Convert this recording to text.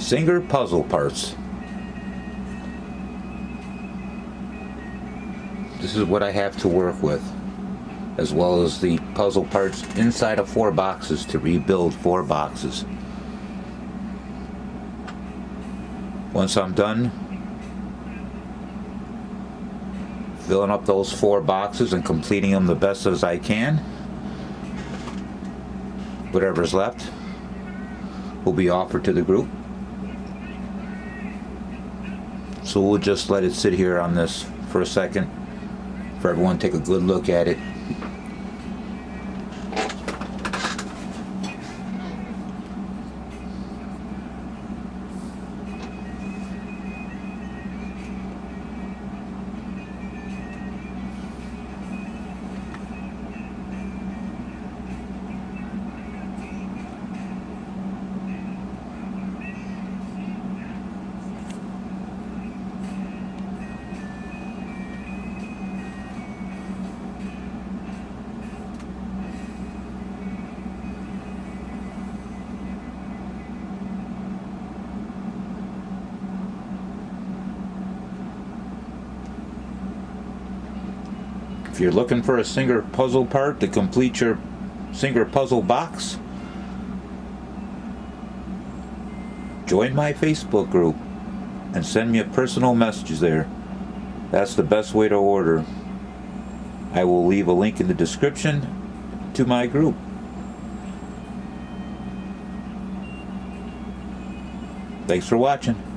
Singer puzzle parts. This is what I have to work with, as well as the puzzle parts inside of 4 boxes to rebuild 4 boxes. Once I'm done filling up those 4 boxes and completing them the best as I can, whatever's left will be offered to the group. So we'll just let it sit here on this for a second for everyone to take a good look at it. If you're looking for a Singer puzzle part to complete your Singer puzzle box, join my Facebook group and send me a personal message there. That's the best way to order. I will leave a link in the description to my group. Thanks for watching.